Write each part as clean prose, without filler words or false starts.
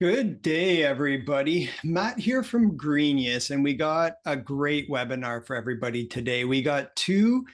Good day, everybody. Matt here from Greenius, and we got a great webinar for everybody today. We got two,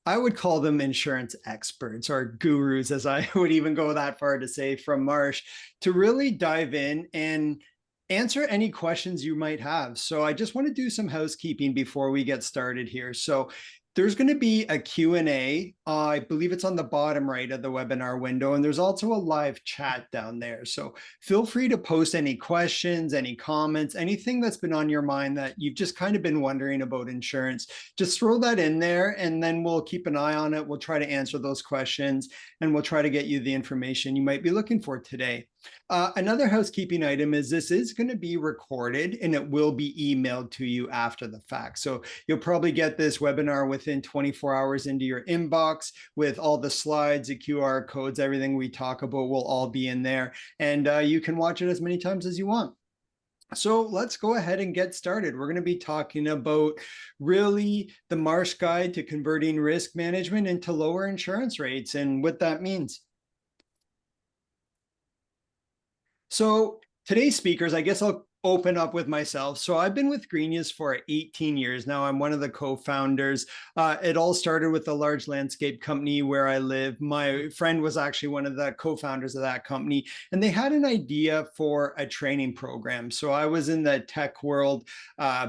I would call them insurance experts or gurus, as I would even go that far to say, from Marsh to really dive in and answer any questions you might have. So I just want to do some housekeeping before we get started here. So there's going to be a Q&A. I believe it's on the bottom right of the webinar window, and there's also a live chat down there. So feel free to post any questions, any comments, anything that's been on your mind that you've just kind of been wondering about insurance. Just throw that in there, and then we'll keep an eye on it. We'll try to answer those questions, and we'll try to get you the information you might be looking for today. Another housekeeping item is this is going to be recorded and it will be emailed to you after the fact. So you'll probably get this webinar within 24 hours into your inbox with all the slides, the QR codes, everything we talk about will all be in there. And you can watch it as many times as you want. So let's go ahead and get started. We're going to be talking about really the Marsh Guide to converting risk management into lower insurance rates and what that means. So today's speakers, I guess I'll open up with myself. So I've been with Greenius for 18 years now. I'm one of the co-founders. It all started with a large landscape company where I live. My friend was actually one of the co-founders of that company, and they had an idea for a training program. So I was in the tech world,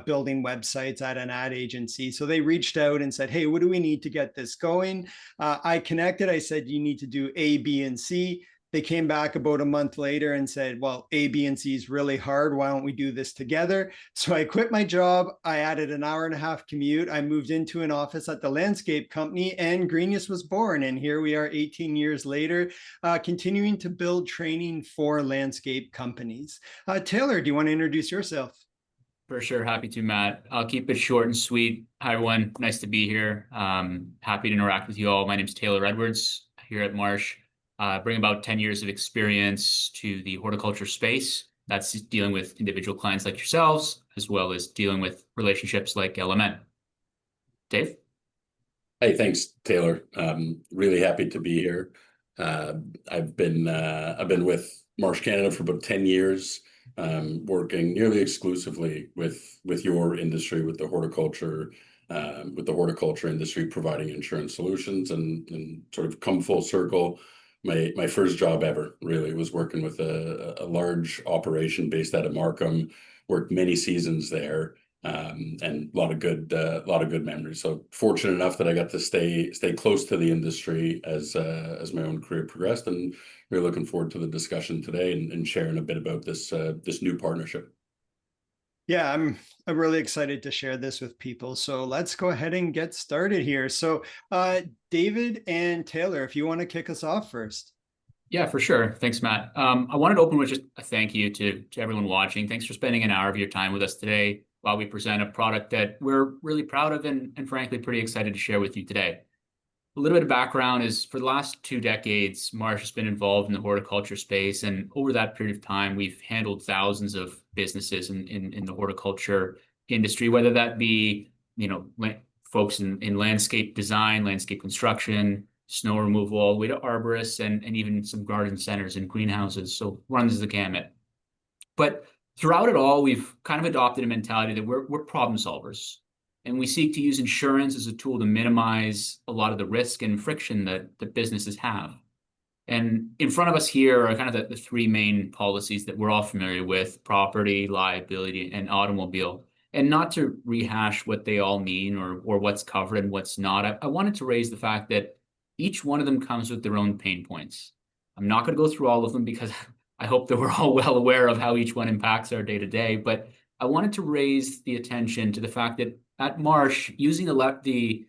building websites at an ad agency. So they reached out and said, hey, what do we need to get this going? I connected. I said, you need to do A, B, and C. They came back about a month later and said, well, A, B, and C is really hard. Why don't we do this together? So I quit my job. I added an hour and a half commute. I moved into an office at the landscape company, and Greenius was born. And here we are 18 years later, continuing to build training for landscape companies. Taylor, do you want to introduce yourself? For sure. Happy to, Matt. I'll keep it short and sweet. Hi, everyone. Nice to be here. Happy to interact with you all. My name is Taylor Edwards here at Marsh. Bring about 10 years of experience to the horticulture space. That's dealing with individual clients like yourselves, as well as dealing with relationships like LMN. Dave? Hey, thanks, Taylor. Really happy to be here. I've been with Marsh Canada for about 10 years, working nearly exclusively with your industry, with the horticulture industry, providing insurance solutions, and sort of come full circle. My first job ever really was working with a large operation based out of Markham. Worked many seasons there, and a lot of good memories. So fortunate enough that I got to stay close to the industry as my own career progressed, and we're looking forward to the discussion today and sharing a bit about this new partnership. Yeah, I'm really excited to share this with people. So let's go ahead and get started here. So David and Taylor, if you want to kick us off first. Yeah, for sure. Thanks, Matt. I wanted to open with just a thank you to everyone watching. Thanks for spending an hour of your time with us today while we present a product that we're really proud of and frankly pretty excited to share with you today. A little bit of background is for the last 2 decades, Marsh has been involved in the horticulture space. And over that period of time, we've handled thousands of businesses in the horticulture industry, whether that be, folks in landscape design, landscape construction, snow removal, all the way to arborists and even some garden centers and greenhouses. So runs the gamut. But throughout it all, we've kind of adopted a mentality that we're problem solvers. And we seek to use insurance as a tool to minimize a lot of the risk and friction that businesses have. And in front of us here are kind of the 3 main policies that we're all familiar with: property, liability, and automobile. And not to rehash what they all mean or what's covered and what's not, I wanted to raise the fact that each one of them comes with their own pain points. I'm not going to go through all of them because I hope that we're all well aware of how each one impacts our day-to-day, but I wanted to raise the attention to the fact that at Marsh, using the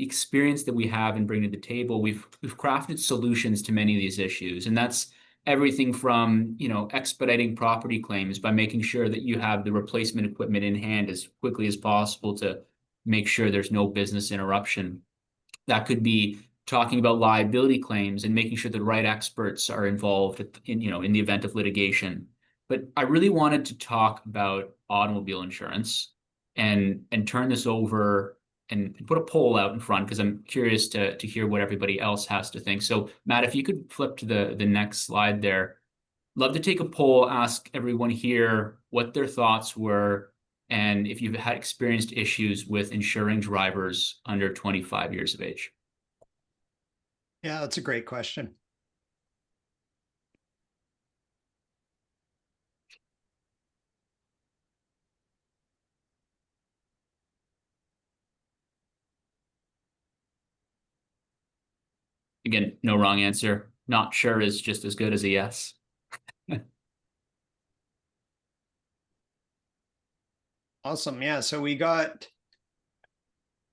experience that we have and bring to the table, we've crafted solutions to many of these issues, and that's everything from expediting property claims by making sure that you have the replacement equipment in hand as quickly as possible to make sure there's no business interruption. That could be talking about liability claims and making sure the right experts are involved in the event of litigation. But I really wanted to talk about automobile insurance and turn this over and put a poll out in front because I'm curious to hear what everybody else has to think. So Matt, if you could flip to the next slide there. Love to take a poll, ask everyone here what their thoughts were, and if you've had experienced issues with insuring drivers under 25 years of age. Yeah, that's a great question. Again, no wrong answer. Not sure is just as good as a yes. Awesome. Yeah. So we got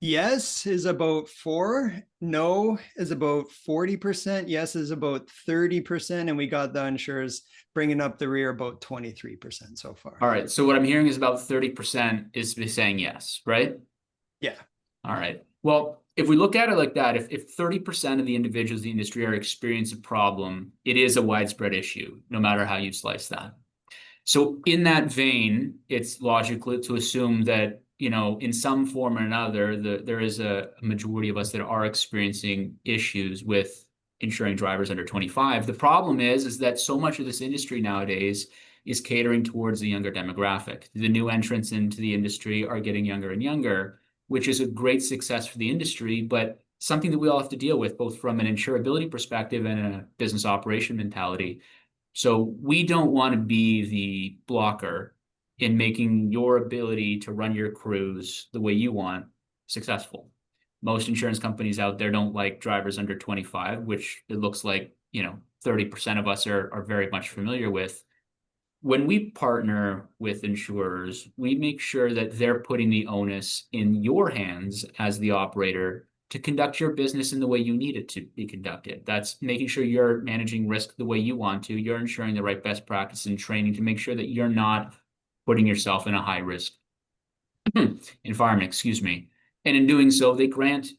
yes is about 4, no is about 40%, yes is about 30%, and we got the uninsurers bringing up the rear about 23% so far. All right. So what I'm hearing is about 30% is saying yes, right? Yeah. All right. Well, if we look at it like that, if 30% of the individuals in the industry are experiencing a problem, it is a widespread issue, no matter how you slice that. So in that vein, it's logical to assume that, in some form or another, there is a majority of us that are experiencing issues with insuring drivers under 25. The problem is that so much of this industry nowadays is catering towards the younger demographic. The new entrants into the industry are getting younger and younger, which is a great success for the industry, but something that we all have to deal with, both from an insurability perspective and a business operation mentality. So we don't want to be the blocker in making your ability to run your cruise the way you want successful. Most insurance companies out there don't like drivers under 25, which it looks like, 30% of us are very much familiar with. When we partner with insurers, we make sure that they're putting the onus in your hands as the operator to conduct your business in the way you need it to be conducted. That's making sure you're managing risk the way you want to. You're ensuring the right best practice and training to make sure that you're not putting yourself in a high risk environment, excuse me. And in doing so, they grant,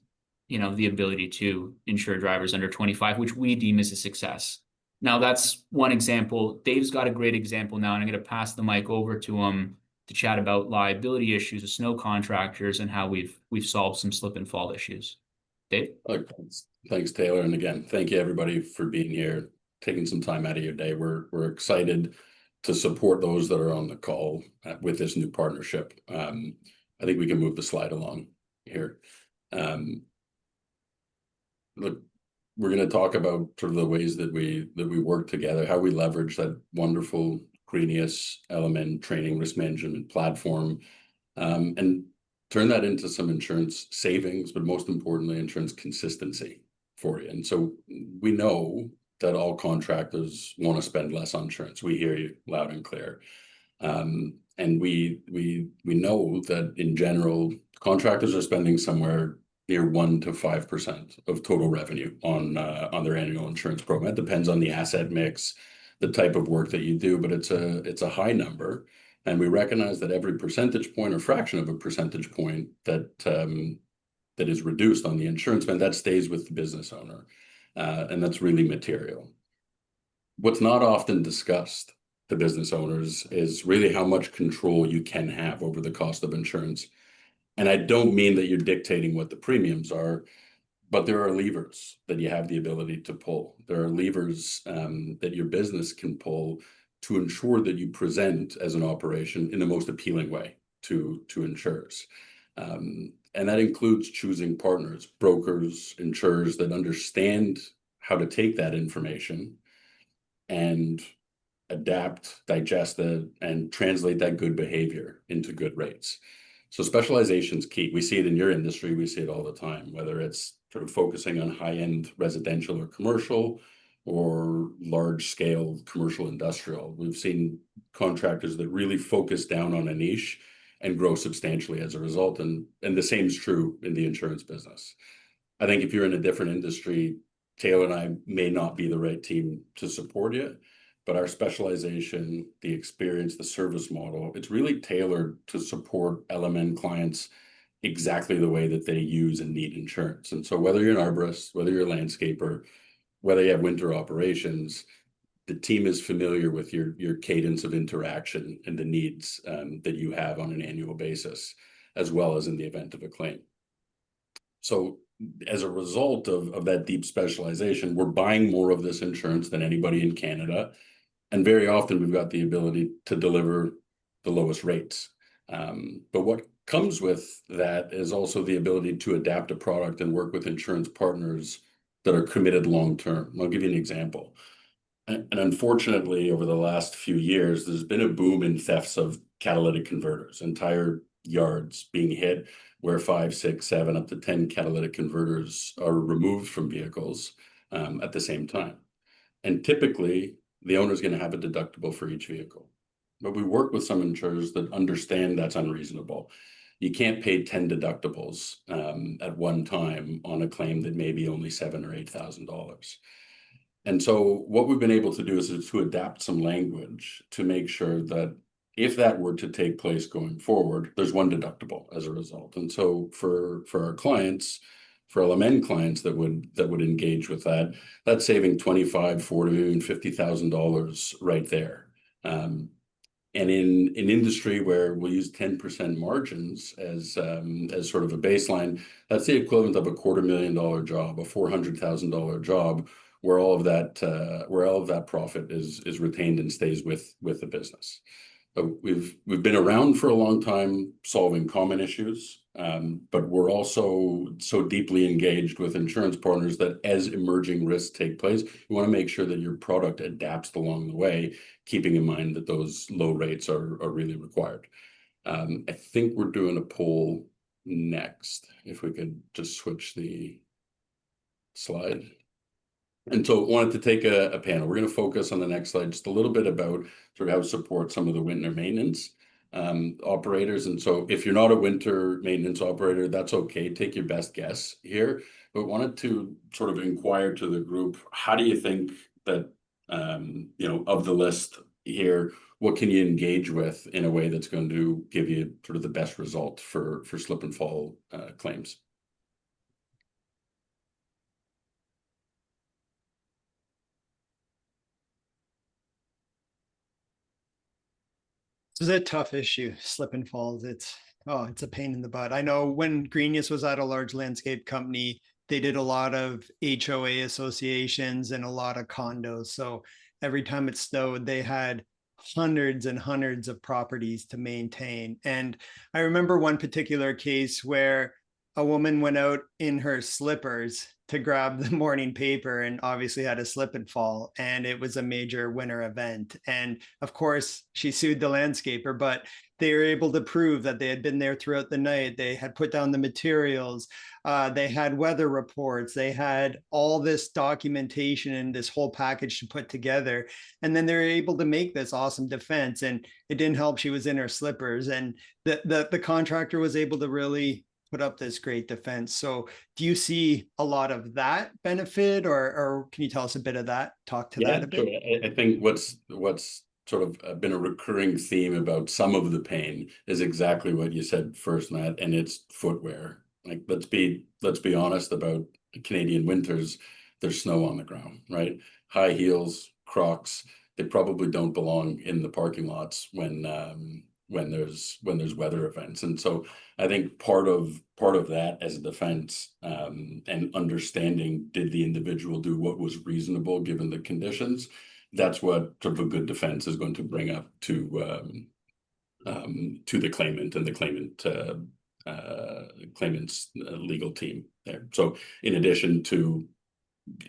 the ability to insure drivers under 25, which we deem as a success. Now, that's one example. Dave's got a great example now, and I'm going to pass the mic over to him to chat about liability issues with snow contractors and how we've solved some slip and fall issues. Dave? Thanks, Taylor. And again, thank you everybody for being here, taking some time out of your day. We're excited to support those that are on the call with this new partnership. I think we can move the slide along here. Look, we're going to talk about sort of the ways that we work together, how we leverage that wonderful Greenius element training risk management platform, and turn that into some insurance savings, but most importantly, insurance consistency for you. And so we know that all contractors want to spend less on insurance. We hear you loud and clear. And we know that in general, contractors are spending somewhere near 1 to 5% of total revenue on their annual insurance program. It depends on the asset mix, the type of work that you do, but it's a high number. And we recognize that every percentage point or fraction of a percentage point that is reduced on the insurance spend, that stays with the business owner. And that's really material. What's not often discussed to business owners is really how much control you can have over the cost of insurance. And I don't mean that you're dictating what the premiums are, but there are levers that you have the ability to pull. There are levers that your business can pull to ensure that you present as an operation in the most appealing way to insurers. And that includes choosing partners, brokers, insurers that understand how to take that information and adapt, digest it, and translate that good behavior into good rates. So specialization is key. We see it in your industry. We see it all the time, whether it's sort of focusing on high-end residential or commercial or large-scale commercial industrial. We've seen contractors that really focus down on a niche and grow substantially as a result. And the same is true in the insurance business. I think if you're in a different industry, Taylor and I may not be the right team to support you. But our specialization, the experience, the service model, it's really tailored to support LMN clients exactly the way that they use and need insurance. And so whether you're an arborist, whether you're a landscaper, whether you have winter operations, the team is familiar with your cadence of interaction and the needs that you have on an annual basis, as well as in the event of a claim. So as a result of that deep specialization, we're buying more of this insurance than anybody in Canada. And very often we've got the ability to deliver the lowest rates. But what comes with that is also the ability to adapt a product and work with insurance partners that are committed long term. I'll give you an example. And unfortunately, over the last few years, there's been a boom in thefts of catalytic converters, entire yards being hit where 5, 6, 7, up to 10 catalytic converters are removed from vehicles at the same time. And typically, the owner is going to have a deductible for each vehicle. But we work with some insurers that understand that's unreasonable. You can't pay 10 deductibles at one time on a claim that may be only $7,000 or $8,000. And so what we've been able to do is to adapt some language to make sure that if that were to take place going forward, there's one deductible as a result. And so for our clients, for LMN clients that would engage with that, that's saving $25,000, $40,000, even $50,000 right there. And in an industry where we'll use 10% margins as sort of a baseline, that's the equivalent of a $250,000 job, a $400,000 job, where all of that profit is retained and stays with the business. We've been around for a long time solving common issues, but we're also so deeply engaged with insurance partners that as emerging risks take place, you want to make sure that your product adapts along the way, keeping in mind that those low rates are really required. I think we're doing a poll next. If we could just switch the slide. And so I wanted to take a panel. We're going to focus on the next slide just a little bit about sort of how to support some of the winter maintenance operators. And so if you're not a winter maintenance operator, that's okay. Take your best guess here. But wanted to sort of inquire to the group, how do you think that, of the list here, what can you engage with in a way that's going to give you sort of the best result for slip and fall claims? This is a tough issue, slip and falls. It's a pain in the butt. I know when Greenius was at a large landscape company, they did a lot of HOA associations and a lot of condos. So every time it snowed, they had hundreds and hundreds of properties to maintain. And I remember one particular case where a woman went out in her slippers to grab the morning paper and obviously had a slip and fall, and it was a major winter event. And of course she sued the landscaper, but they were able to prove that they had been there throughout the night. They had put down the materials. They had weather reports. They had all this documentation and this whole package to put together. And then they were able to make this awesome defense. And it didn't help. She was in her slippers, and the contractor was able to really put up this great defense. So do you see a lot of that benefit, or can you tell us a bit of that, talk to that a bit? Sure. I think what's sort of been a recurring theme about some of the pain is exactly what you said first, Matt, and it's footwear. Like, let's be honest about Canadian winters. There's snow on the ground, right? High heels, Crocs, they probably don't belong in the parking lots when there's weather events. And so I think part of that as a defense, and understanding, did the individual do what was reasonable given the conditions? That's what sort of a good defense is going to bring up to the claimant and the claimant's legal team there. So in addition to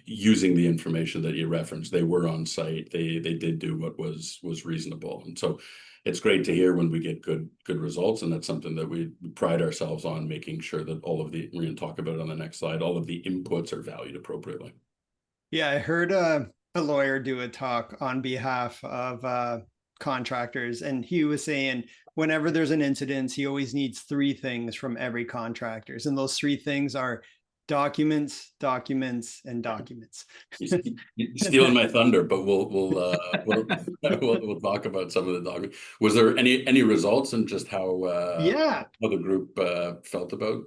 using the information that you referenced, they were on site, they did do what was reasonable. And so it's great to hear when we get good results, and that's something that we pride ourselves on, making sure that we're going to talk about it on the next slide, all of the inputs are valued appropriately. Yeah, I heard a lawyer do a talk on behalf of contractors, and he was saying whenever there's an incident, he always needs 3 things from every contractors, and those 3 things are documents, documents, and documents. You're stealing my thunder, but we'll talk about some of the documents. Was there any results in just how the group felt about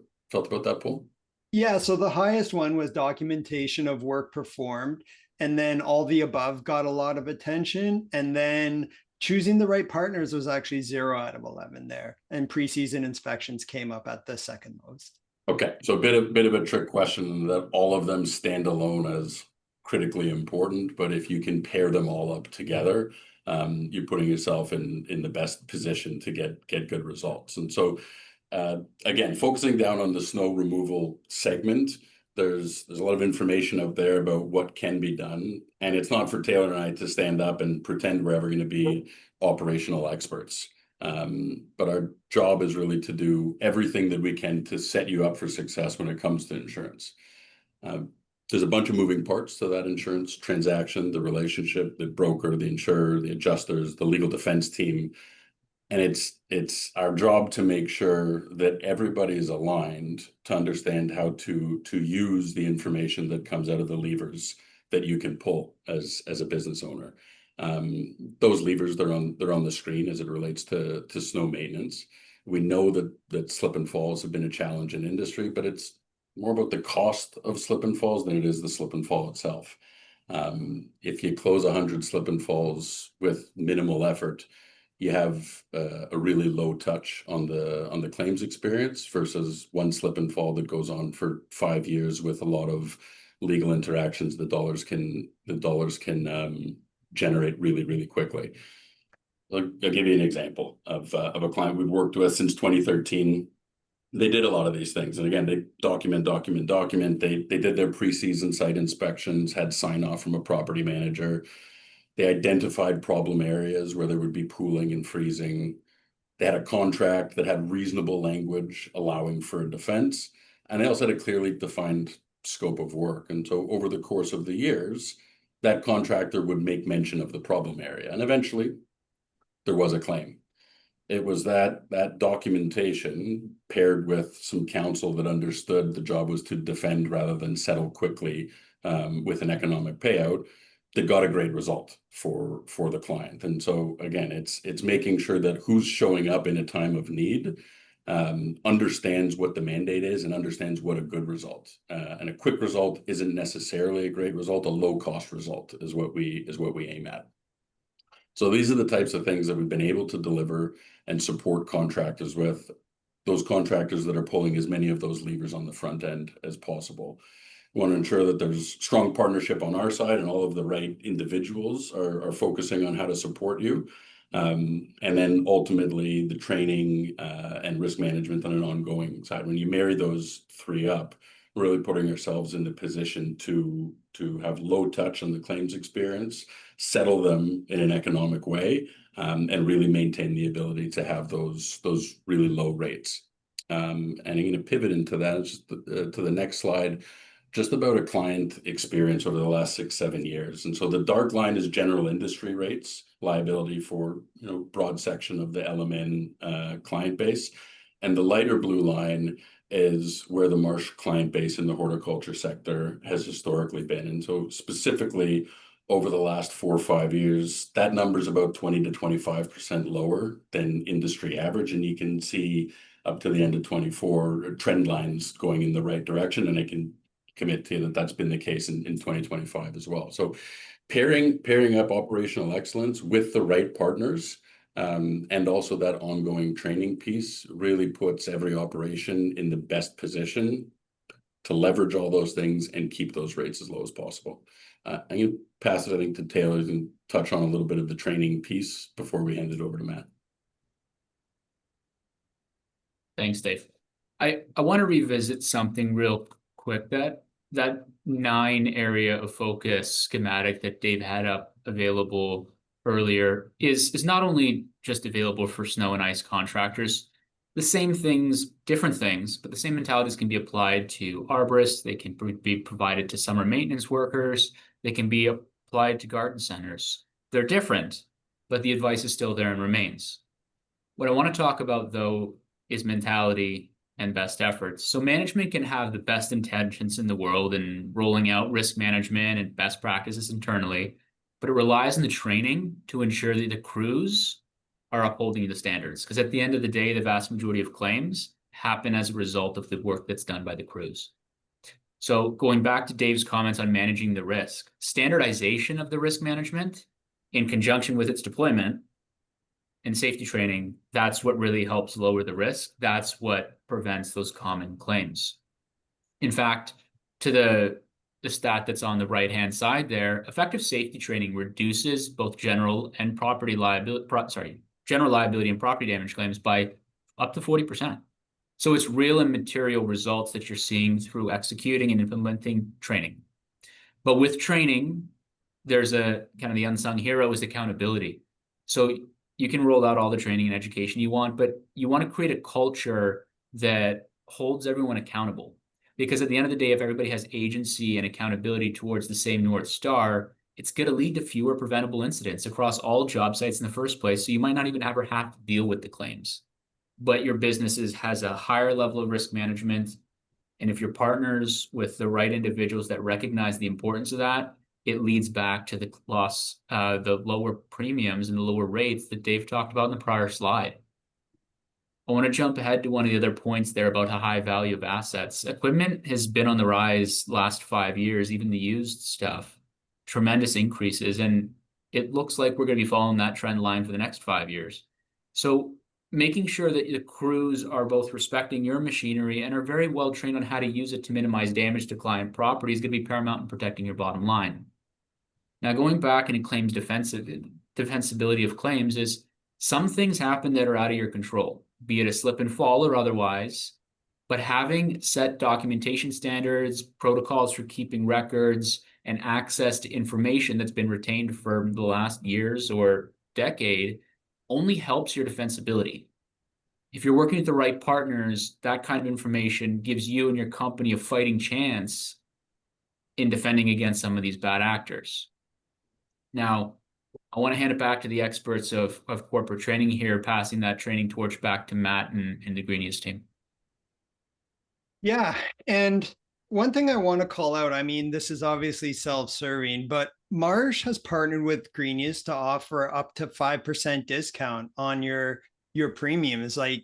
that poll? Yeah, so the highest one was documentation of work performed, and then all the above got a lot of attention, and then choosing the right partners was actually 0 out of 11 there, and preseason inspections came up at the second most. Okay, so a bit of a trick question, that all of them stand alone as critically important, but if you can pair them all up together, you're putting yourself in the best position to get good results. And so, again, focusing down on the snow removal segment, there's a lot of information out there about what can be done, and it's not for Taylor and I to stand up and pretend we're ever going to be operational experts. But our job is really to do everything that we can to set you up for success when it comes to insurance. There's a bunch of moving parts to that insurance transaction, the relationship, the broker, the insurer, the adjusters, the legal defense team. And it's our job to make sure that everybody is aligned to understand how to use the information that comes out of the levers that you can pull as a business owner. Those levers, they're on the screen as it relates to snow maintenance. We know that slip and falls have been a challenge in industry, but it's more about the cost of slip and falls than it is the slip and fall itself. If you close 100 slip and falls with minimal effort, you have a really low touch on the claims experience versus one slip and fall that goes on for 5 years with a lot of legal interactions. The dollars can generate really, really quickly. I'll give you an example of a client we've worked with since 2013. They did a lot of these things. And again, they document. They did their pre-season site inspections, had sign off from a property manager. They identified problem areas where there would be pooling and freezing. They had a contract that had reasonable language allowing for a defense. And they also had a clearly defined scope of work. And so over the course of the years, that contractor would make mention of the problem area. And eventually there was a claim. It was that documentation paired with some counsel that understood the job was to defend rather than settle quickly with an economic payout that got a great result for the client. And so again, it's making sure that who's showing up in a time of need understands what the mandate is and understands what a good result. And a quick result isn't necessarily a great result. A low cost result is what we aim at. So these are the types of things that we've been able to deliver and support contractors with, those contractors that are pulling as many of those levers on the front end as possible. We want to ensure that there's strong partnership on our side and all of the right individuals are focusing on how to support you. And then ultimately the training and risk management on an ongoing side. When you marry those three up, we're really putting ourselves in the position to have low touch on the claims experience, settle them in an economic way, and really maintain the ability to have those really low rates. And I'm going to pivot into that to the next slide, just about a client experience over the last 6-7 years. And so the dark line is general industry rates, liability for broad section of the LMN client base, and the lighter blue line is where the Marsh client base in the horticulture sector has historically been. And so specifically over the last 4 or 5 years, that number is about 20 to 25% lower than industry average. And you can see up to the end of 24 trend lines going in the right direction. And I can commit to you that that's been the case in 2025 as well. So pairing up operational excellence with the right partners, and also that ongoing training piece really puts every operation in the best position to leverage all those things and keep those rates as low as possible. I'm going to pass it, I think, to Taylor and touch on a little bit of the training piece before we hand it over to Matt. Thanks, Dave. I want to revisit something real quick. That 9 area of focus schematic that Dave had up available earlier is not only just available for snow and ice contractors. The same things, different things, but the same mentalities can be applied to arborists. They can be provided to summer maintenance workers. They can be applied to garden centers. They're different, but the advice is still there and remains. What I want to talk about, though, is mentality and best efforts. So management can have the best intentions in the world in rolling out risk management and best practices internally, but it relies on the training to ensure that the crews are upholding the standards. Because at the end of the day, the vast majority of claims happen as a result of the work that's done by the crews. So going back to Dave's comments on managing the risk, standardization of the risk management in conjunction with its deployment and safety training, that's what really helps lower the risk. That's what prevents those common claims. In fact, to the stat that's on the right-hand side there, effective safety training reduces both general and property liability, general liability and property damage claims by up to 40%. So it's real and material results that you're seeing through executing and implementing training. But with training, there's a kind of the unsung hero is accountability. So you can roll out all the training and education you want, but you want to create a culture that holds everyone accountable. Because at the end of the day, if everybody has agency and accountability towards the same North Star, it's going to lead to fewer preventable incidents across all job sites in the first place. So you might not even ever have to deal with the claims, but your business has a higher level of risk management. And if you're partners with the right individuals that recognize the importance of that, it leads back to the lower premiums and the lower rates that Dave talked about in the prior slide. I want to jump ahead to one of the other points there about a high value of assets. Equipment has been on the rise last 5 years, even the used stuff, tremendous increases. And it looks like we're going to be following that trend line for the next 5 years. So making sure that the crews are both respecting your machinery and are very well trained on how to use it to minimize damage to client property is going to be paramount in protecting your bottom line. Now, going back into claims defensibility of claims is some things happen that are out of your control, be it a slip and fall or otherwise, but having set documentation standards, protocols for keeping records, and access to information that's been retained for the last years or decade only helps your defensibility. If you're working with the right partners, that kind of information gives you and your company a fighting chance in defending against some of these bad actors. Now, I want to hand it back to the experts of corporate training here, passing that training torch back to Matt and the Greenius team. Yeah. And one thing I want to call out, I mean, this is obviously self-serving, but Marsh has partnered with Greenius to offer up to 5% discount on your premiums. Like,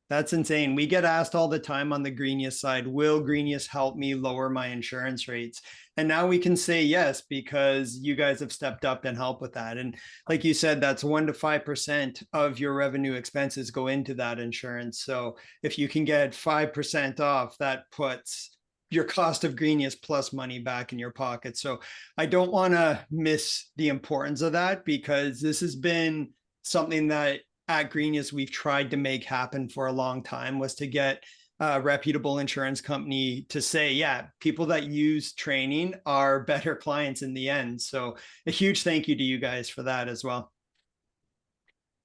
that's insane. We get asked all the time on the Greenius side, will Greenius help me lower my insurance rates? And now we can say yes, because you guys have stepped up and helped with that. And like you said, that's 1 to 5% of your revenue expenses go into that insurance. So if you can get 5% off, that puts your cost of Greenius plus money back in your pocket. So I don't want to miss the importance of that, because this has been something that at Greenius we've tried to make happen for a long time, was to get a reputable insurance company to say, yeah, people that use training are better clients in the end. So a huge thank you to you guys for that as well.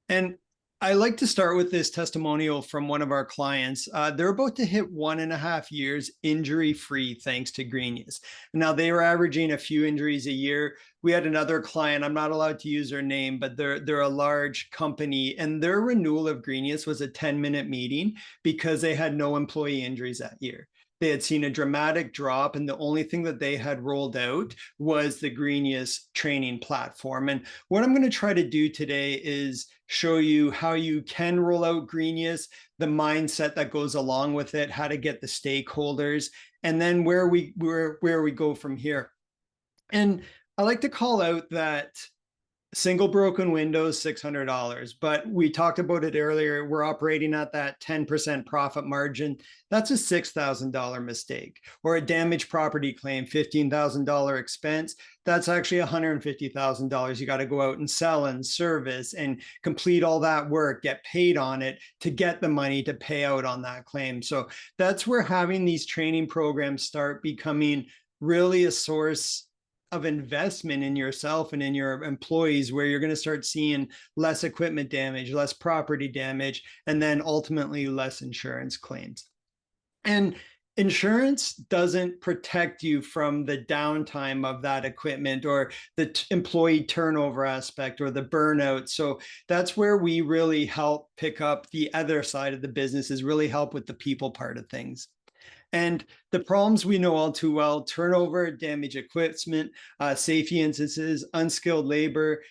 And I like to start with this testimonial from one of our clients. They're about to hit 1.5 years injury-free thanks to Greenius. Now, they were averaging a few injuries a year. We had another client, I'm not allowed to use their name, but they're a large company, and their renewal of Greenius was a 10-minute meeting because they had no employee injuries that year. They had seen a dramatic drop, and the only thing that they had rolled out was the Greenius training platform. And what I'm going to try to do today is show you how you can roll out Greenius, the mindset that goes along with it, how to get the stakeholders, and then where we go from here. And I like to call out that single broken window is $600, but we talked about it earlier. We're operating at that 10% profit margin. That's a $6,000 mistake. Or a damaged property claim, $15,000 expense. That's actually $150,000. You got to go out and sell and service and complete all that work, get paid on it to get the money to pay out on that claim. So that's where having these training programs start becoming really a source of investment in yourself and in your employees, where you're going to start seeing less equipment damage, less property damage, and then ultimately less insurance claims. And insurance doesn't protect you from the downtime of that equipment or the employee turnover aspect or the burnout. So that's where we really help pick up the other side of the business, is really help with the people part of things. And the problems we know all too well: turnover, damaged equipment, safety instances, unskilled labor.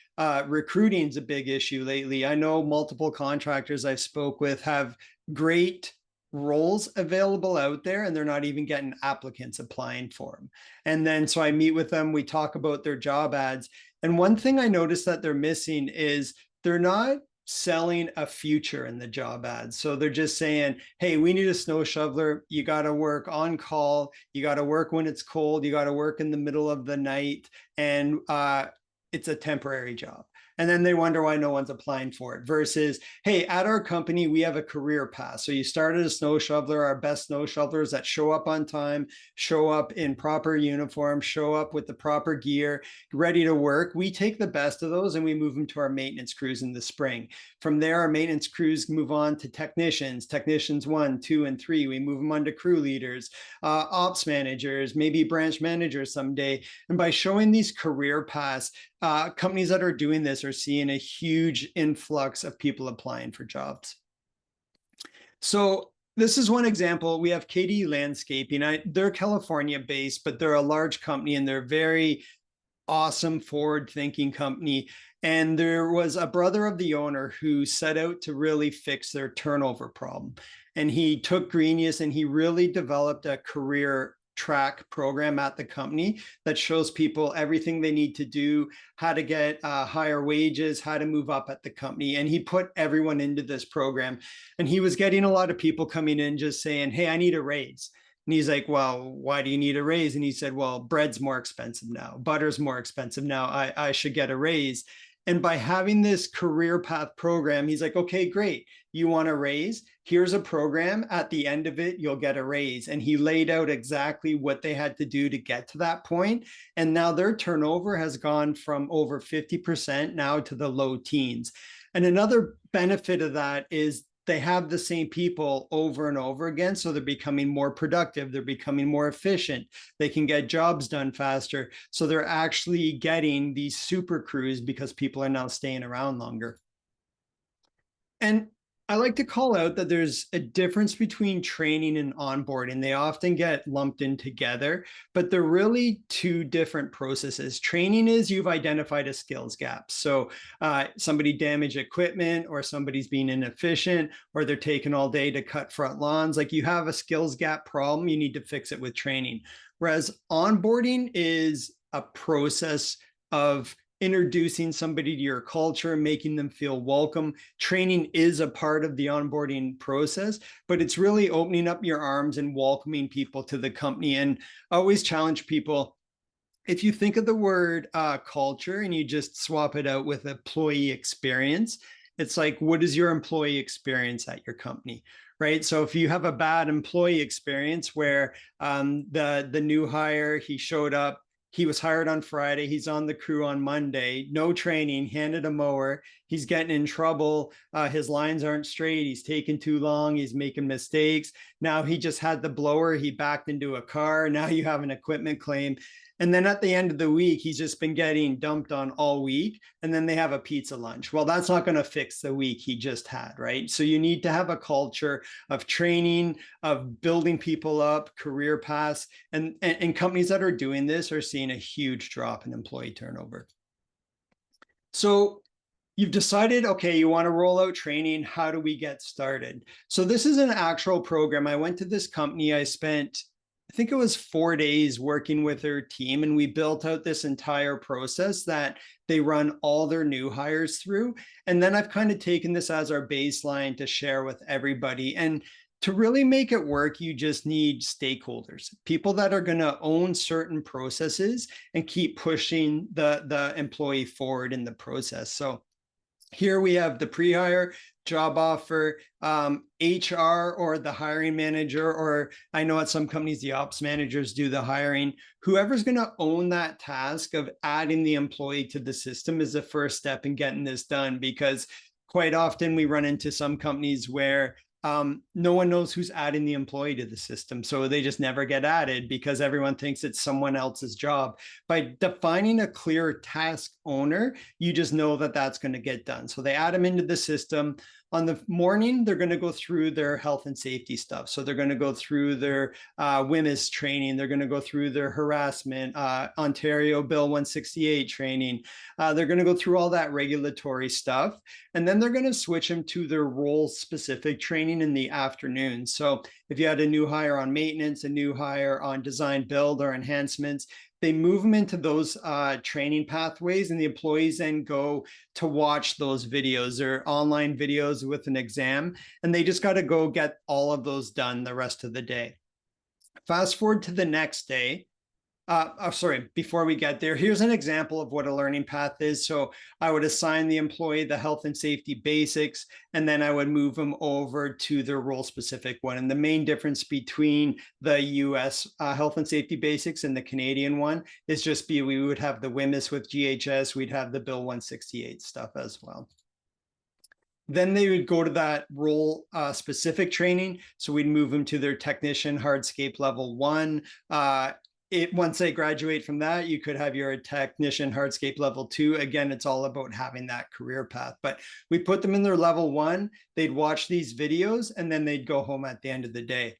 Recruiting is a big issue lately. I know multiple contractors I've spoke with have great roles available out there, and they're not even getting applicants applying for them. And then so I meet with them, we talk about their job ads. And one thing I noticed that they're missing is they're not selling a future in the job ads. So they're just saying, hey, we need a snow shoveler. You got to work on call. You got to work when it's cold. You got to work in the middle of the night. And it's a temporary job. And then they wonder why no one's applying for it versus, hey, at our company, we have a career path. So you started a snow shoveler, our best snow shovelers that show up on time, show up in proper uniform, show up with the proper gear, ready to work. We take the best of those and we move them to our maintenance crews in the spring. From there, our maintenance crews move on to technicians 1, 2, and 3. We move them on to crew leaders, ops managers, maybe branch managers someday. And by showing these career paths, companies that are doing this are seeing a huge influx of people applying for jobs. So this is one example. We have KD Landscaping. They're California based, but they're a large company and they're very awesome, forward-thinking company. And there was a brother of the owner who set out to really fix their turnover problem. And he took Greenius and he really developed a career track program at the company that shows people everything they need to do, how to get higher wages, how to move up at the company. And he put everyone into this program. And he was getting a lot of people coming in just saying, hey, I need a raise. And he's like, well, why do you need a raise? And he said, well, bread's more expensive now. Butter's more expensive now. I should get a raise. And by having this career path program, he's like, okay, great. You want a raise? Here's a program. At the end of it, you'll get a raise. And he laid out exactly what they had to do to get to that point. And now their turnover has gone from over 50% now to the low teens. And another benefit of that is they have the same people over and over again. So they're becoming more productive. They're becoming more efficient. They can get jobs done faster. So they're actually getting these super crews because people are now staying around longer. And I like to call out that there's a difference between training and onboarding. They often get lumped in together, but they're really two different processes. Training is you've identified a skills gap. So somebody damaged equipment or somebody's being inefficient or they're taking all day to cut front lawns. Like you have a skills gap problem, you need to fix it with training. Whereas onboarding is a process of introducing somebody to your culture, making them feel welcome. Training is a part of the onboarding process, but it's really opening up your arms and welcoming people to the company. And I always challenge people, if you think of the word culture and you just swap it out with employee experience, it's like, what is your employee experience at your company? Right. So if you have a bad employee experience where the new hire, he showed up, he was hired on Friday. He's on the crew on Monday. No training, handed a mower. He's getting in trouble. His lines aren't straight. He's taking too long. He's making mistakes. Now he just had the blower. He backed into a car. Now you have an equipment claim. And then at the end of the week, he's just been getting dumped on all week. And then they have a pizza lunch. Well, that's not going to fix the week he just had, right? So you need to have a culture of training, of building people up, career paths. And companies that are doing this are seeing a huge drop in employee turnover. So you've decided, okay, you want to roll out training. How do we get started? So this is an actual program. I went to this company. I spent, I think it was 4 days working with their team, and we built out this entire process that they run all their new hires through. And then I've kind of taken this as our baseline to share with everybody. And to really make it work, you just need stakeholders, people that are going to own certain processes and keep pushing the employee forward in the process. So here we have the pre-hire, job offer, HR or the hiring manager, or I know at some companies, the ops managers do the hiring. Whoever's going to own that task of adding the employee to the system is the first step in getting this done, because quite often we run into some companies where no one knows who's adding the employee to the system. So they just never get added because everyone thinks it's someone else's job. By defining a clear task owner, you just know that that's going to get done. So they add them into the system. On the morning, they're going to go through their health and safety stuff. So they're going to go through their WMIS training. They're going to go through their harassment, Ontario Bill 168 training. They're going to go through all that regulatory stuff. And then they're going to switch them to their role-specific training in the afternoon. So if you had a new hire on maintenance, a new hire on design build or enhancements, they move them into those training pathways, and the employees then go to watch those videos. They're online videos with an exam, and they just got to go get all of those done the rest of the day. Fast forward to the next day. Sorry, before we get there, here's an example of what a learning path is. So I would assign the employee the health and safety basics, and then I would move them over to their role specific one. And the main difference between the US health and safety basics and the Canadian one is just we would have the WMIS with GHS, we'd have the Bill 168 stuff as well. Then they would go to that role specific training. So we'd move them to their technician hardscape level 1. Once they graduate from that, you could have your technician hardscape level 2. Again, it's all about having that career path. But we put them in their level 1. They'd watch these videos, and then they'd go home at the end of the day.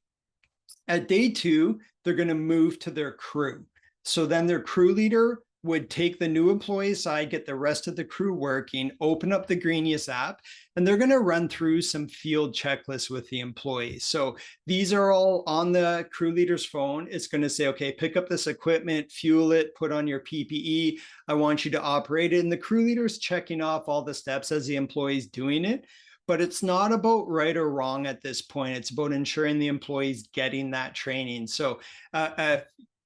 At day 2, they're going to move to their crew. So then their crew leader would take the new employee side, get the rest of the crew working, open up the Greenius app, and they're going to run through some field checklists with the employees. So these are all on the crew leader's phone. It's going to say, okay, pick up this equipment, fuel it, put on your PPE. I want you to operate it. And the crew leader's checking off all the steps as the employee's doing it. But it's not about right or wrong at this point. It's about ensuring the employee's getting that training. So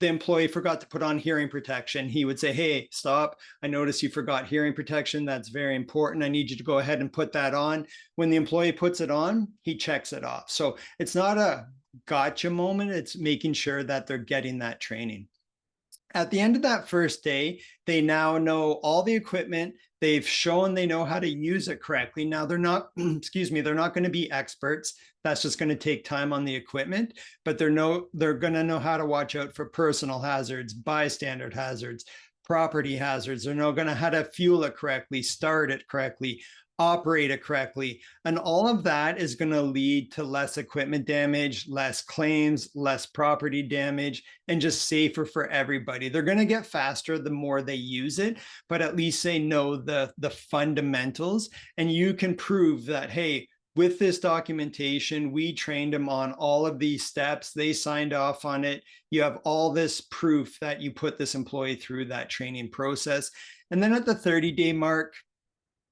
the employee forgot to put on hearing protection, he would say, hey, stop. I noticed you forgot hearing protection. That's very important. I need you to go ahead and put that on. When the employee puts it on, he checks it off. So it's not a gotcha moment. It's making sure that they're getting that training. At the end of that first day, they now know all the equipment. They've shown they know how to use it correctly. Now they're not, excuse me, they're not going to be experts. That's just going to take time on the equipment, but they're going to know how to watch out for personal hazards, bystander hazards, property hazards. They're now going to know how to fuel it correctly, start it correctly, operate it correctly. And all of that is going to lead to less equipment damage, less claims, less property damage, and just safer for everybody. They're going to get faster the more they use it, but at least they know the fundamentals. And you can prove that, hey, with this documentation, we trained them on all of these steps. They signed off on it. You have all this proof that you put this employee through that training process. And then at the 30-day mark,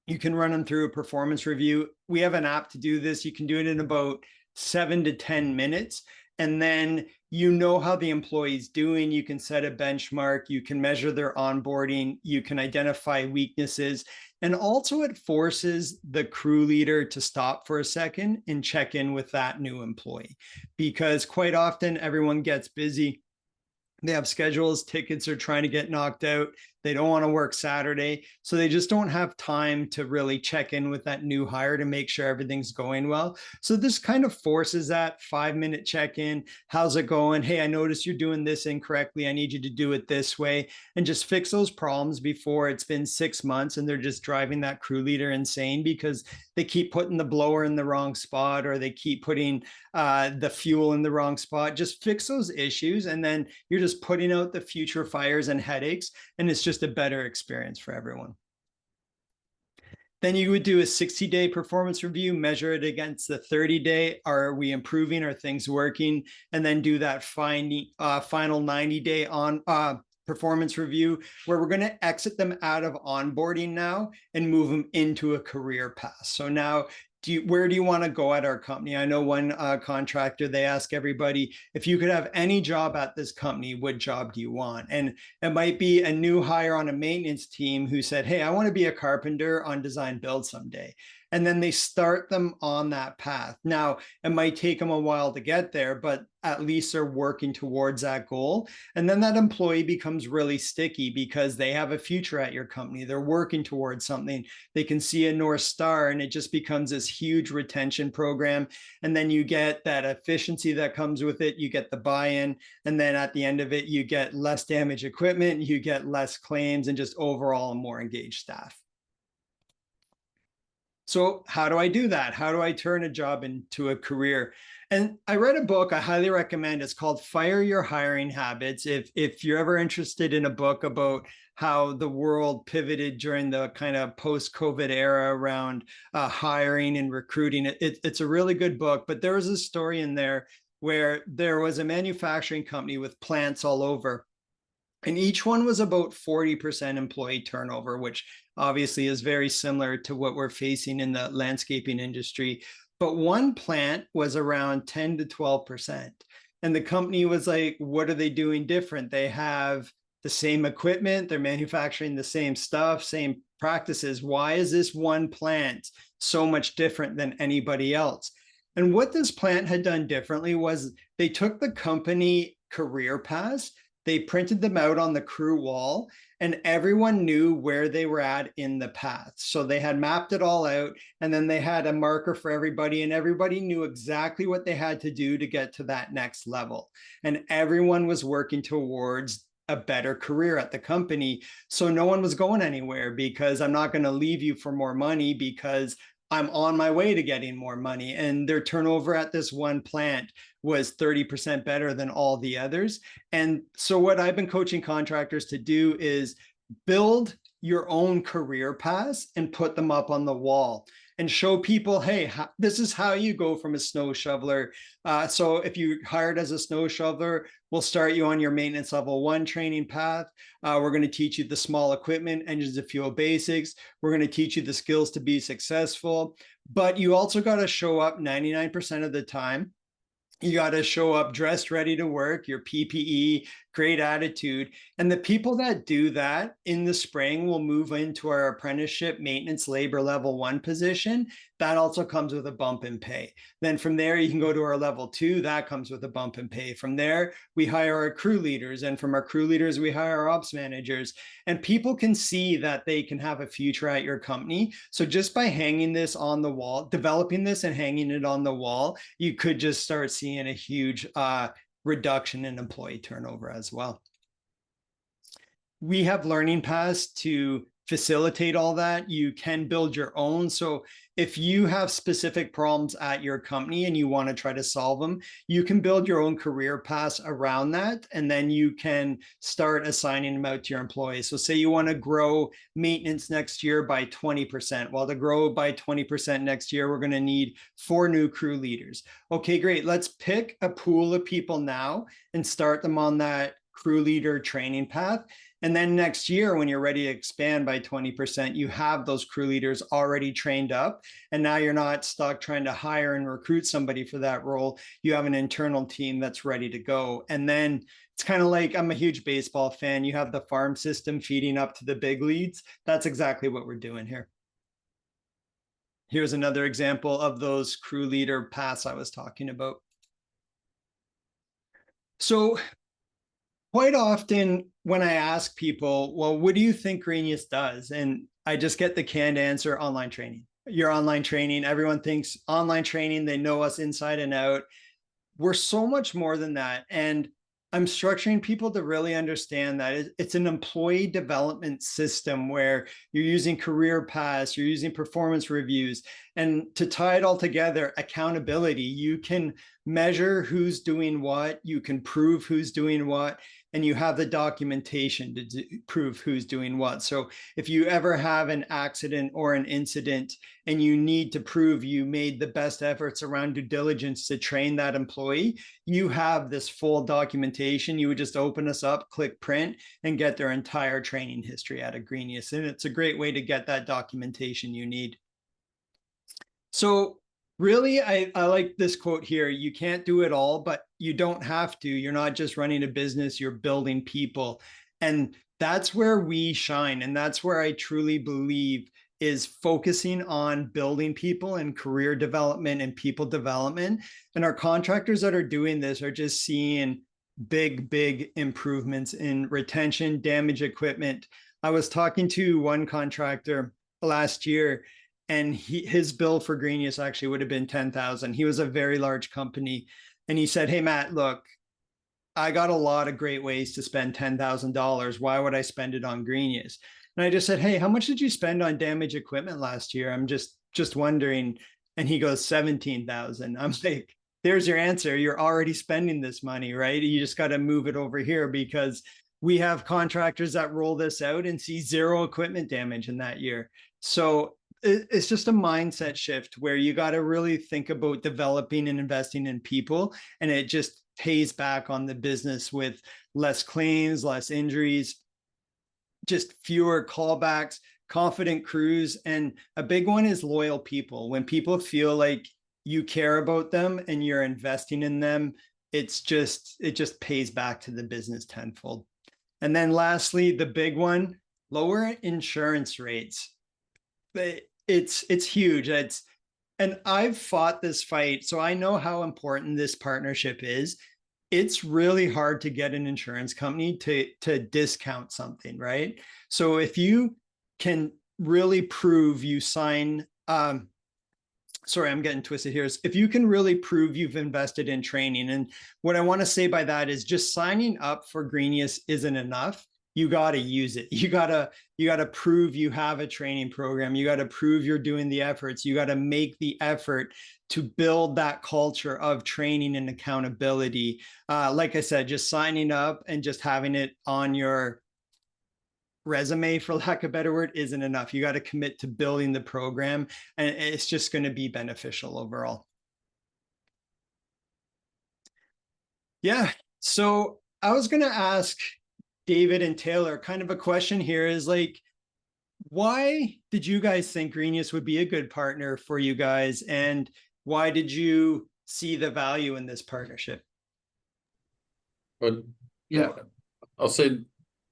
you can run them through a performance review. We have an app to do this. You can do it in about 7 to 10 minutes. And then you know how the employee's doing. You can set a benchmark. You can measure their onboarding. You can identify weaknesses. And also it forces the crew leader to stop for a second and check in with that new employee. Because quite often everyone gets busy. They have schedules, tickets are trying to get knocked out. They don't want to work Saturday. So they just don't have time to really check in with that new hire to make sure everything's going well. So this kind of forces that 5-minute check-in. How's it going? Hey, I noticed you're doing this incorrectly. I need you to do it this way, and just fix those problems before it's been 6 months and they're just driving that crew leader insane because they keep putting the blower in the wrong spot, or they keep putting the fuel in the wrong spot. Just fix those issues, and then you're just putting out the future fires and headaches, and it's just a better experience for everyone. Then you would do a 60-day performance review, measure it against the 30-day. Are we improving? Are things working? And then do that final 90-day on performance review, where we're going to exit them out of onboarding now and move them into a career path. So now, where do you want to go at our company? I know one contractor, they ask everybody, if you could have any job at this company, what job do you want? And it might be a new hire on a maintenance team who said, hey, I want to be a carpenter on design build someday. And then they start them on that path. Now, it might take them a while to get there, but at least they're working towards that goal. And then that employee becomes really sticky because they have a future at your company. They're working towards something. They can see a North Star, and it just becomes this huge retention program. And then you get that efficiency that comes with it. You get the buy-in. And then at the end of it, you get less damaged equipment, you get less claims, and just overall a more engaged staff. So how do I do that? How do I turn a job into a career? And I read a book I highly recommend. It's called Fire Your Hiring Habits. If you're ever interested in a book about how the world pivoted during the kind of post-COVID era around hiring and recruiting, it's a really good book. But there was a story in there where there was a manufacturing company with plants all over. And each one was about 40% employee turnover, which obviously is very similar to what we're facing in the landscaping industry. But one plant was around 10 to 12%. And the company was like, what are they doing different? They have the same equipment, they're manufacturing the same stuff, same practices. Why is this one plant so much different than anybody else? And what this plant had done differently was they took the company career paths, they printed them out on the crew wall, and everyone knew where they were at in the path. So they had mapped it all out, and then they had a marker for everybody, and everybody knew exactly what they had to do to get to that next level. And everyone was working towards a better career at the company. So no one was going anywhere, because I'm not going to leave you for more money, because I'm on my way to getting more money. And their turnover at this one plant was 30% better than all the others. And so what I've been coaching contractors to do is build your own career paths and put them up on the wall and show people, hey, this is how you go from a snow shoveler. So if you hired as a snow shoveler, we'll start you on your maintenance level 1 training path. We're going to teach you the small equipment, engines to fuel basics. We're going to teach you the skills to be successful. But you also got to show up 99% of the time. You got to show up dressed, ready to work, your PPE, great attitude. And the people that do that in the spring will move into our apprenticeship maintenance labor level 1 position. That also comes with a bump in pay. Then from there, you can go to our level 2. That comes with a bump in pay. From there, we hire our crew leaders. And from our crew leaders, we hire our ops managers. And people can see that they can have a future at your company. So just by hanging this on the wall, developing this and hanging it on the wall, you could just start seeing a huge reduction in employee turnover as well. We have learning paths to facilitate all that. You can build your own. So if you have specific problems at your company and you want to try to solve them, you can build your own career paths around that. And then you can start assigning them out to your employees. So say you want to grow maintenance next year by 20%. Well, to grow by 20% next year, we're going to need 4 new crew leaders. Okay, great. Let's pick a pool of people now and start them on that crew leader training path. And then next year, when you're ready to expand by 20%, you have those crew leaders already trained up. And now you're not stuck trying to hire and recruit somebody for that role. You have an internal team that's ready to go. And then it's kind of like, I'm a huge baseball fan. You have the farm system feeding up to the big leagues. That's exactly what we're doing here. Here's another example of those crew leader paths I was talking about. So quite often when I ask people, well, what do you think Greenius does? And I just get the canned answer, online training. Your online training, everyone thinks online training, they know us inside and out. We're so much more than that. And I'm structuring people to really understand that it's an employee development system where you're using career paths, you're using performance reviews, and to tie it all together, accountability. You can measure who's doing what, you can prove who's doing what, and you have the documentation to prove who's doing what. So if you ever have an accident or an incident and you need to prove you made the best efforts around due diligence to train that employee, you have this full documentation. You would just open us up, click print, and get their entire training history out of Greenius. And it's a great way to get that documentation you need. So really, I like this quote here. You can't do it all, but you don't have to. You're not just running a business, you're building people. And that's where we shine. And that's where I truly believe is focusing on building people and career development and people development. And our contractors that are doing this are just seeing big improvements in retention, damaged equipment. I was talking to one contractor last year, and his bill for Greenius actually would have been $10,000. He was a very large company. And he said, hey, Matt, look, I got a lot of great ways to spend $10,000. Why would I spend it on Greenius? And I just said, hey, how much did you spend on damaged equipment last year? I'm just wondering. And he goes, 17,000. I'm like, there's your answer. You're already spending this money, right? You just got to move it over here, because we have contractors that roll this out and see 0 equipment damage in that year. So it's just a mindset shift where you got to really think about developing and investing in people. And it just pays back on the business with less claims, less injuries, just fewer callbacks, confident crews. And a big one is loyal people. When people feel like you care about them and you're investing in them, it just pays back to the business tenfold. And then lastly, the big one, lower insurance rates. It's huge. And I've fought this fight, so I know how important this partnership is. It's really hard to get an insurance company to discount something, right? So if you can really prove you sign, sorry, I'm getting twisted here. If you can really prove you've invested in training, and what I want to say by that is just signing up for Greenius isn't enough. You got to use it. You got to prove you have a training program. You got to prove you're doing the efforts. You got to make the effort to build that culture of training and accountability. Like I said, just signing up and just having it on your resume, for lack of a better word, isn't enough. You got to commit to building the program, and it's just going to be beneficial overall. Yeah. So I was going to ask David and Taylor kind of a question here is like, why did you guys think Greenius would be a good partner for you guys? And why did you see the value in this partnership? But yeah, I'll say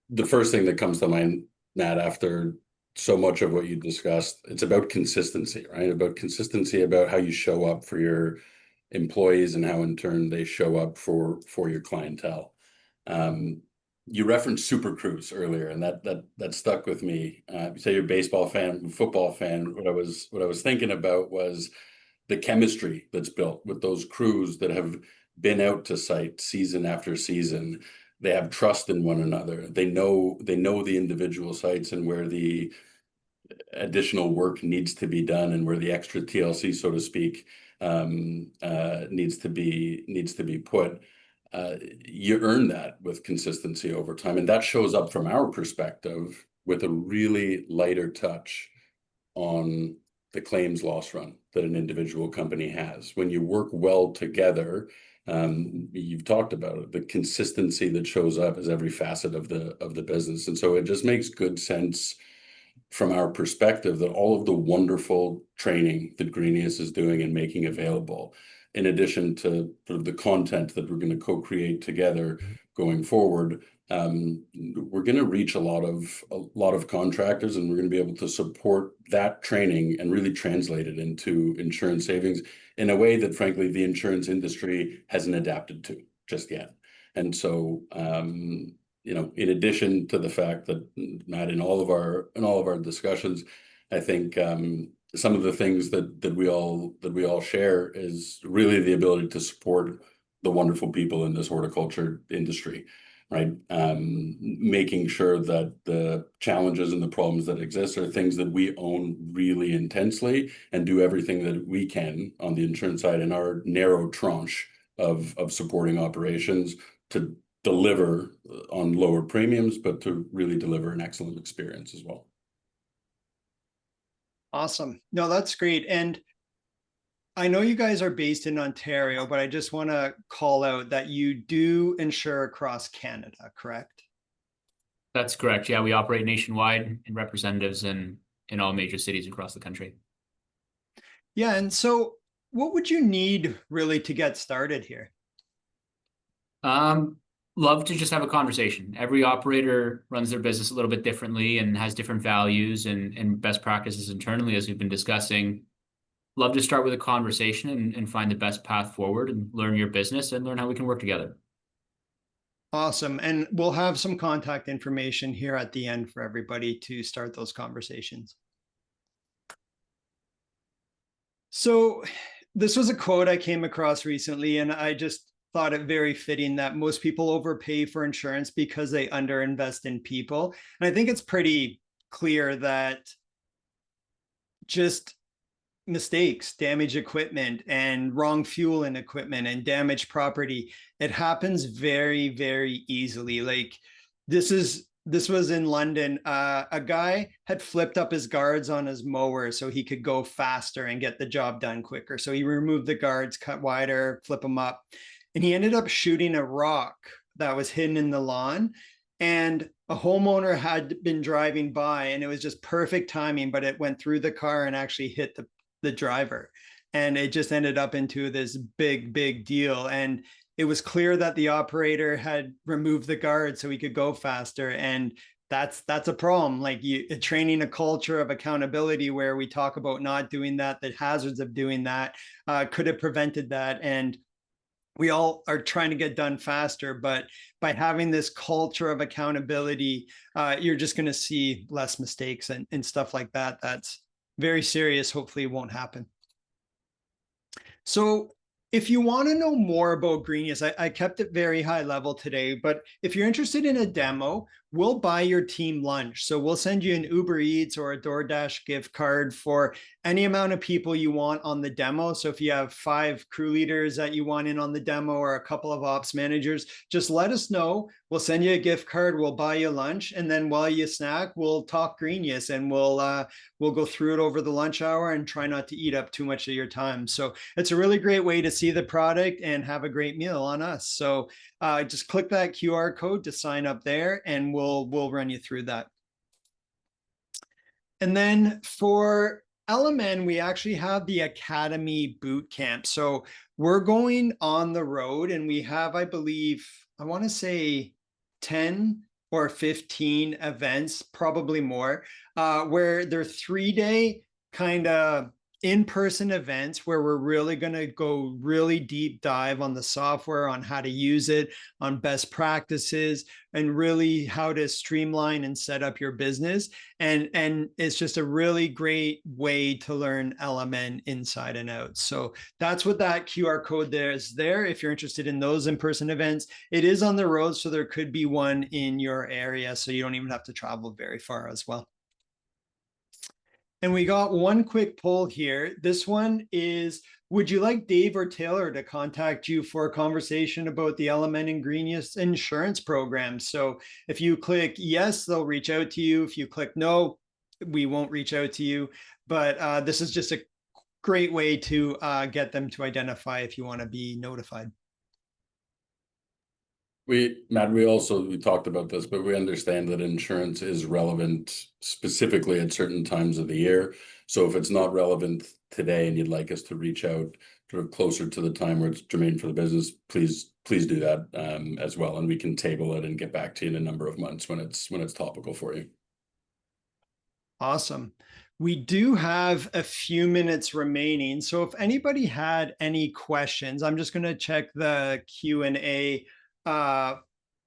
the first thing that comes to mind, Matt, after so much of what you discussed, it's about consistency, right? About consistency, about how you show up for your employees and how in turn they show up for your clientele. You referenced super crews earlier, and that stuck with me. Say you're a baseball fan, football fan. What I was thinking about was the chemistry that's built with those crews that have been out to site season after season. They have trust in one another. They know the individual sites and where the additional work needs to be done and where the extra TLC, so to speak, needs to be put. You earn that with consistency over time, and that shows up from our perspective with a really lighter touch on the claims loss run that an individual company has. When you work well together, you've talked about it, the consistency that shows up is every facet of the business. And so it just makes good sense from our perspective that all of the wonderful training that Greenius is doing and making available, in addition to the content that we're going to co-create together going forward, we're going to reach a lot of contractors, and we're going to be able to support that training and really translate it into insurance savings in a way that, frankly, the insurance industry hasn't adapted to just yet. And so, in addition to the fact that, Matt, in all of our discussions, I think some of the things that we all share is really the ability to support the wonderful people in this horticulture industry, right? Making sure that the challenges and the problems that exist are things that we own really intensely and do everything that we can on the insurance side in our narrow tranche of supporting operations to deliver on lower premiums, but to really deliver an excellent experience as well. Awesome. No, that's great. And I know you guys are based in Ontario, but I just want to call out that you do insure across Canada, correct? That's correct. Yeah, we operate nationwide in representatives in all major cities across the country. Yeah. And so what would you need really to get started here? Love to just have a conversation. Every operator runs their business a little bit differently and has different values and best practices internally, as we've been discussing. Love to start with a conversation and find the best path forward and learn your business and learn how we can work together. Awesome. And we'll have some contact information here at the end for everybody to start those conversations. So this was a quote I came across recently, and I just thought it very fitting that most people overpay for insurance because they underinvest in people. And I think it's pretty clear that just mistakes, damaged equipment and wrong fuel in equipment and damaged property, it happens very, very easily. Like this was in London. A guy had flipped up his guards on his mower so he could go faster and get the job done quicker. So he removed the guards, cut wider, flip them up. and he ended up shooting a rock that was hidden in the lawn. And a homeowner had been driving by, and it was just perfect timing, but it went through the car and actually hit the driver. And it just ended up into this big deal. And it was clear that the operator had removed the guard so he could go faster. And that's a problem. Like, you training a culture of accountability where we talk about not doing that, the hazards of doing that, could have prevented that. And we all are trying to get done faster, but by having this culture of accountability, you're just going to see less mistakes and stuff like that. That's very serious. Hopefully it won't happen. So if you want to know more about Greenius, I kept it very high level today, but if you're interested in a demo, we'll buy your team lunch. So we'll send you an Uber Eats or a DoorDash gift card for any amount of people you want on the demo. So if you have 5 crew leaders that you want in on the demo, or a couple of ops managers, just let us know. We'll send you a gift card. We'll buy you lunch. And then while you snack, we'll talk Greenius, and we'll go through it over the lunch hour and try not to eat up too much of your time. So it's a really great way to see the product and have a great meal on us. So just click that QR code to sign up there, and we'll run you through that. And then for LMN, we actually have the Academy Boot Camp. So we're going on the road, and we have, I believe, I want to say 10 or 15 events, probably more, where they're 3-day kind of in-person events where we're really going to go really deep dive on the software, on how to use it, on best practices, and really how to streamline and set up your business. And it's just a really great way to learn LMN inside and out. So that's what that QR code there is there. If you're interested in those in-person events, it is on the road, so there could be one in your area, so you don't even have to travel very far as well. And we got one quick poll here. This one is, would you like Dave or Taylor to contact you for a conversation about the LMN and Greenius insurance program? So if you click yes, they'll reach out to you. If you click no, we won't reach out to you. But this is just a great way to get them to identify if you want to be notified. Matt, we talked about this, but we understand that insurance is relevant specifically at certain times of the year. So if it's not relevant today and you'd like us to reach out sort of closer to the time where it's germane for the business, please do that as well. And we can table it and get back to you in a number of months when it's topical for you. Awesome. We do have a few minutes remaining. So if anybody had any questions, I'm just going to check the Q&A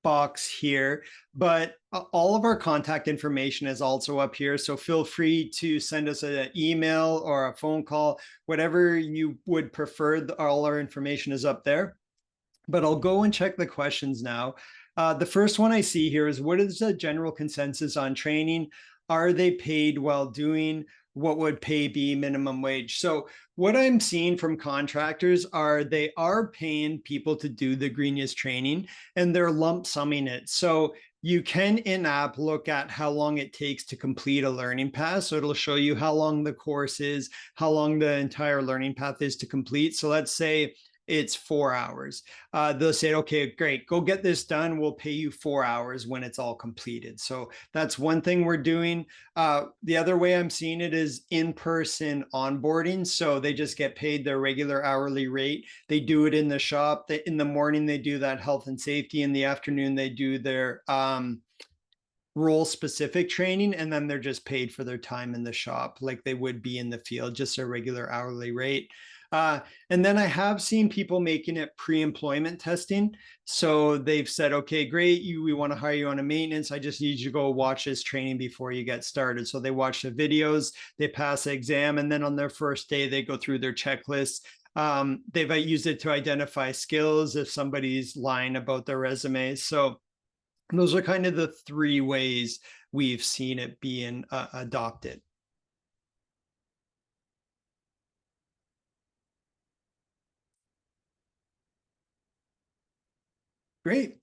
box here, but all of our contact information is also up here. So feel free to send us an email or a phone call, whatever you would prefer. All our information is up there, but I'll go and check the questions now. The first one I see here is, what is the general consensus on training? Are they paid while doing? What would pay be minimum wage? So what I'm seeing from contractors are they are paying people to do the Greenius training, and they're lump summing it. So you can in-app look at how long it takes to complete a learning path. So it'll show you how long the course is, how long the entire learning path is to complete. So let's say it's 4 hours. They'll say, okay, great, go get this done. We'll pay you 4 hours when it's all completed. So that's one thing we're doing. The other way I'm seeing it is in-person onboarding. So they just get paid their regular hourly rate. They do it in the shop. In the morning, they do that health and safety. In the afternoon, they do their role specific training, and then they're just paid for their time in the shop like they would be in the field, just a regular hourly rate. And then I have seen people making it pre-employment testing. So they've said, okay, great, we want to hire you on a maintenance. I just need you to go watch this training before you get started. So they watch the videos, they pass the exam, and then on their first day, they go through their checklists. They've used it to identify skills if somebody's lying about their resume. So those are kind of the 3 ways we've seen it being adopted. Great.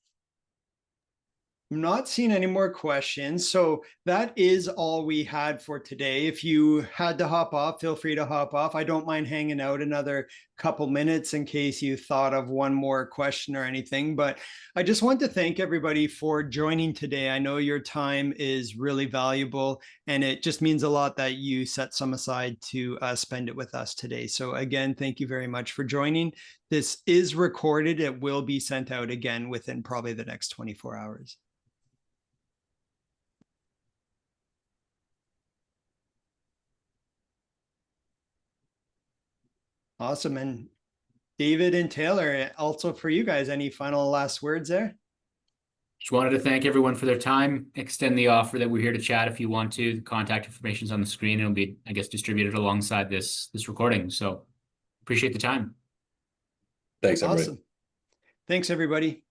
I'm not seeing any more questions. So that is all we had for today. If you had to hop off, feel free to hop off. I don't mind hanging out another couple minutes in case you thought of one more question or anything. But I just want to thank everybody for joining today. I know your time is really valuable, and it just means a lot that you set some aside to spend it with us today. So again, thank you very much for joining. This is recorded. It will be sent out again within probably the next 24 hours. Awesome. And David and Taylor, also for you guys, any final last words there? Just wanted to thank everyone for their time, extend the offer that we're here to chat if you want to. The contact information is on the screen. It'll be, I guess, distributed alongside this recording. So appreciate the time. Thanks, everybody. Awesome. Thanks, everybody.